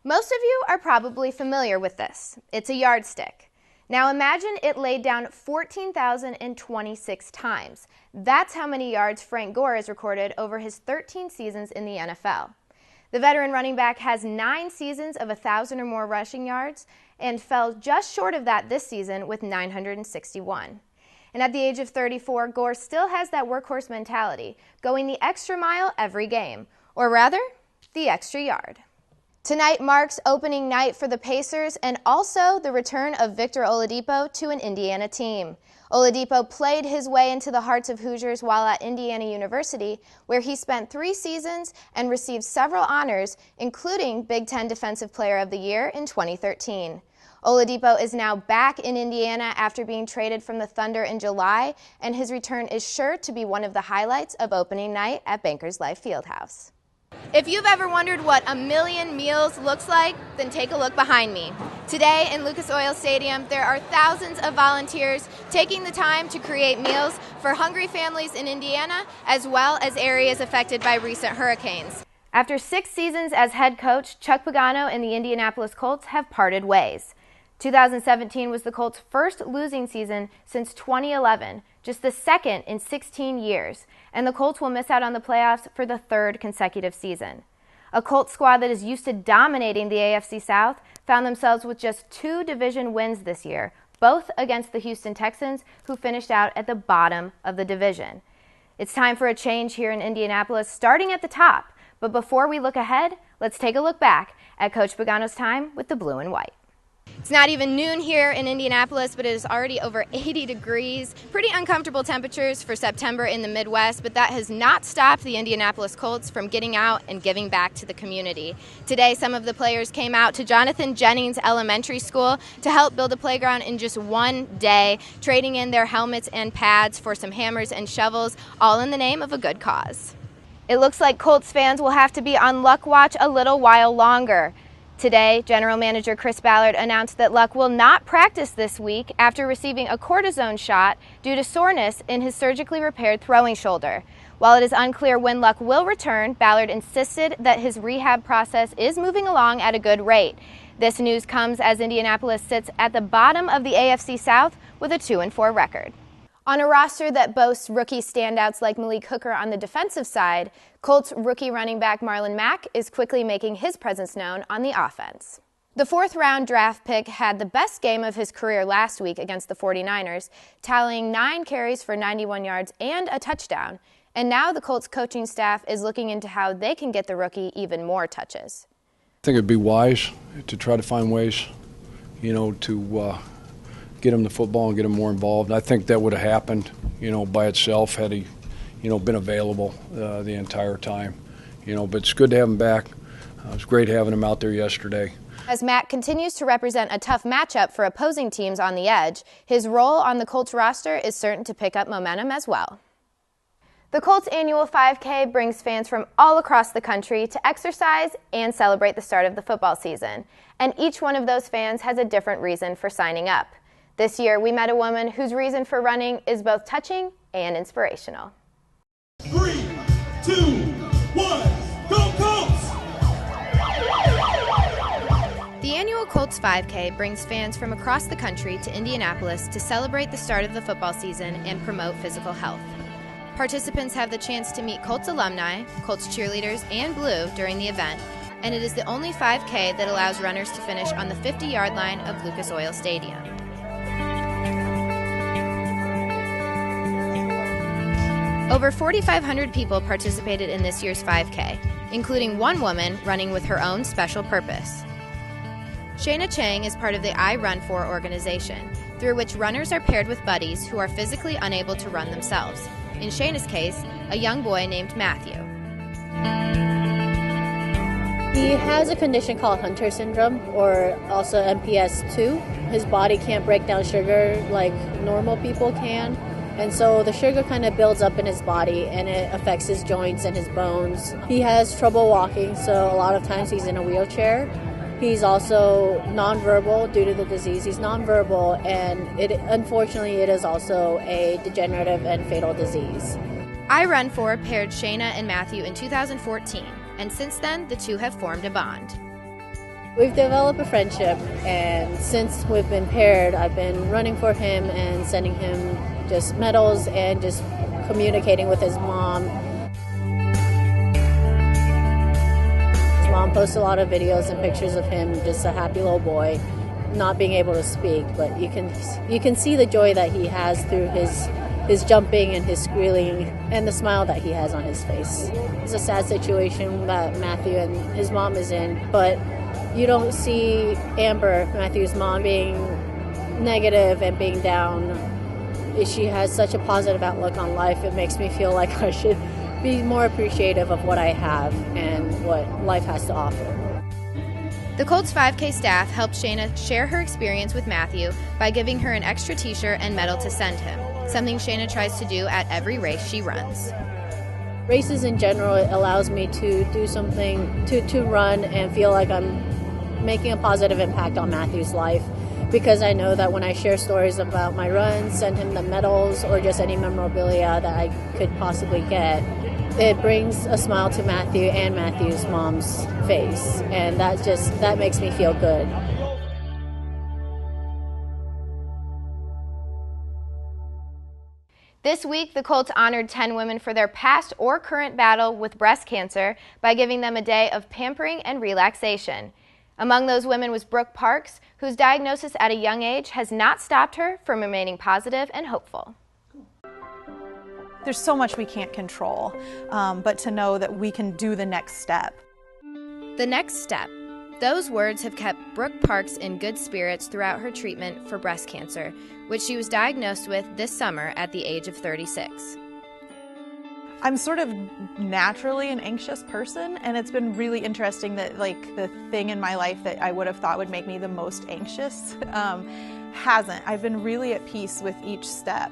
Most of you are probably familiar with this. It's a yardstick. Now imagine it laid down 14,026 times. That's how many yards Frank Gore has recorded over his 13 seasons in the NFL. The veteran running back has 9 seasons of 1,000 or more rushing yards and fell just short of that this season with 961. And at the age of 34, Gore still has that workhorse mentality, going the extra mile every game, or rather, the extra yard. Tonight marks opening night for the Pacers and also the return of Victor Oladipo to an Indiana team. Oladipo played his way into the hearts of Hoosiers while at Indiana University, where he spent 3 seasons and received several honors, including Big Ten Defensive Player of the Year in 2013. Oladipo is now back in Indiana after being traded from the Thunder in July, and his return is sure to be one of the highlights of opening night at Bankers Life Fieldhouse. If you've ever wondered what a million meals looks like, then take a look behind me. Today in Lucas Oil Stadium, there are thousands of volunteers taking the time to create meals for hungry families in Indiana, as well as areas affected by recent hurricanes. After 6 seasons as head coach, Chuck Pagano and the Indianapolis Colts have parted ways. 2017 was the Colts' first losing season since 2011, just the second in 16 years, and the Colts will miss out on the playoffs for the 3rd consecutive season. A Colts squad that is used to dominating the AFC South found themselves with just 2 division wins this year, both against the Houston Texans, who finished out at the bottom of the division. It's time for a change here in Indianapolis, starting at the top. But before we look ahead, let's take a look back at Coach Pagano's time with the Blue and White. It's not even noon here in Indianapolis, but it is already over 80 degrees. Pretty uncomfortable temperatures for September in the Midwest, but that has not stopped the Indianapolis Colts from getting out and giving back to the community. Today, some of the players came out to Jonathan Jennings Elementary School to help build a playground in just one day, trading in their helmets and pads for some hammers and shovels, all in the name of a good cause. It looks like Colts fans will have to be on Luck watch a little while longer. Today, General Manager Chris Ballard announced that Luck will not practice this week after receiving a cortisone shot due to soreness in his surgically repaired throwing shoulder. While it is unclear when Luck will return, Ballard insisted that his rehab process is moving along at a good rate. This news comes as Indianapolis sits at the bottom of the AFC South with a 2-4 record. On a roster that boasts rookie standouts like Malik Hooker on the defensive side, Colts rookie running back Marlon Mack is quickly making his presence known on the offense. The 4th-round draft pick had the best game of his career last week against the 49ers, tallying 9 carries for 91 yards and a touchdown. And now the Colts coaching staff is looking into how they can get the rookie even more touches. I think it'd be wise to try to find ways, to get him the football and get him more involved. I think that would have happened, by itself had he, been available the entire time. But it's good to have him back. It was great having him out there yesterday. As Matt continues to represent a tough matchup for opposing teams on the edge, his role on the Colts roster is certain to pick up momentum as well. The Colts annual 5K brings fans from all across the country to exercise and celebrate the start of the football season. And each one of those fans has a different reason for signing up. This year, we met a woman whose reason for running is both touching and inspirational. 3, 2, 1, go Colts! The annual Colts 5K brings fans from across the country to Indianapolis to celebrate the start of the football season and promote physical health. Participants have the chance to meet Colts alumni, Colts cheerleaders, and Blue during the event, and it is the only 5K that allows runners to finish on the 50-yard line of Lucas Oil Stadium. Over 4,500 people participated in this year's 5K, including one woman running with her own special purpose. Shayna Chang is part of the I Run For organization, through which runners are paired with buddies who are physically unable to run themselves. In Shayna's case, a young boy named Matthew. He has a condition called Hunter syndrome, or also MPS II. His body can't break down sugar like normal people can. And so the sugar kind of builds up in his body and it affects his joints and his bones. He has trouble walking, so a lot of times he's in a wheelchair. He's also nonverbal due to the disease. He's nonverbal, and unfortunately it is also a degenerative and fatal disease. I Run For paired Shayna and Matthew in 2014, and since then the two have formed a bond. We've developed a friendship, and since we've been paired, I've been running for him and sending him just medals and just communicating with his mom. His mom posts a lot of videos and pictures of him, just a happy little boy, not being able to speak, but you can see the joy that he has through his jumping and his squealing and the smile that he has on his face. It's a sad situation that Matthew and his mom is in, but you don't see Amber, Matthew's mom, being negative and being down. She has such a positive outlook on life. It makes me feel like I should be more appreciative of what I have and what life has to offer. The Colts 5K staff helped Shayna share her experience with Matthew by giving her an extra t-shirt and medal to send him, something Shayna tries to do at every race she runs. Races in general, it allows me to do something, to run and feel like I'm making a positive impact on Matthew's life, because I know that when I share stories about my runs, send him the medals or just any memorabilia that I could possibly get, it brings a smile to Matthew and Matthew's mom's face, and that makes me feel good. This week, the Colts honored 10 women for their past or current battle with breast cancer by giving them a day of pampering and relaxation. Among those women was Brooke Parks, whose diagnosis at a young age has not stopped her from remaining positive and hopeful. There's so much we can't control, but to know that we can do the next step. The next step. Those words have kept Brooke Parks in good spirits throughout her treatment for breast cancer, which she was diagnosed with this summer at the age of 36. I'm sort of naturally an anxious person, and it's been really interesting that the thing in my life that I would have thought would make me the most anxious hasn't. I've been really at peace with each step.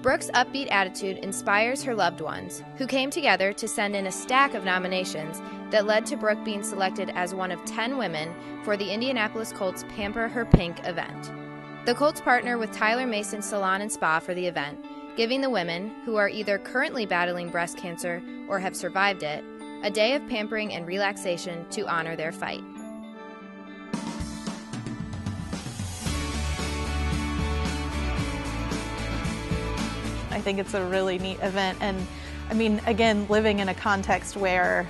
Brooke's upbeat attitude inspires her loved ones, who came together to send in a stack of nominations that led to Brooke being selected as one of 10 women for the Indianapolis Colts Pamper Her Pink event. The Colts partner with Tyler Mason Salon and Spa for the event, giving the women, who are either currently battling breast cancer or have survived it, a day of pampering and relaxation to honor their fight. I think it's a really neat event, and I mean, again, living in a context where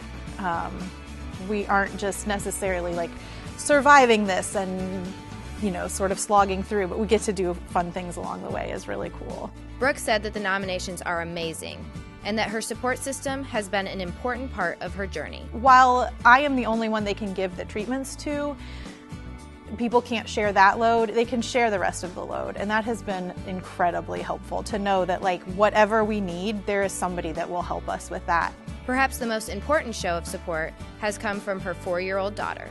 we aren't just necessarily surviving this and sort of slogging through, but we get to do fun things along the way is really cool. Brooke said that the nominations are amazing and that her support system has been an important part of her journey. While I am the only one they can give the treatments to, people can't share that load. They can share the rest of the load, and that has been incredibly helpful to know that whatever we need, there is somebody that will help us with that. Perhaps the most important show of support has come from her 4-year-old daughter.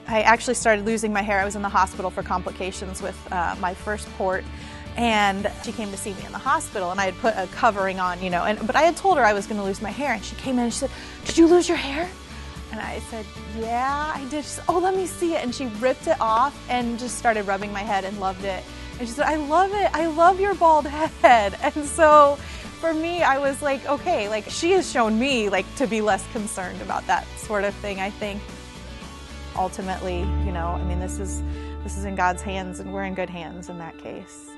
I actually started losing my hair. I was in the hospital for complications with my first port, and she came to see me in the hospital, and I had put a covering on, but I had told her I was going to lose my hair, and she came in and she said, "Did you lose your hair?" And I said, "Yeah, I did." She said, "Oh, let me see it." And she ripped it off and just started rubbing my head and loved it. And she said, "I love it. I love your bald head." And so for me, I was like, okay, she has shown me to be less concerned about that sort of thing. I think ultimately, I mean, this is in God's hands, and we're in good hands in that case.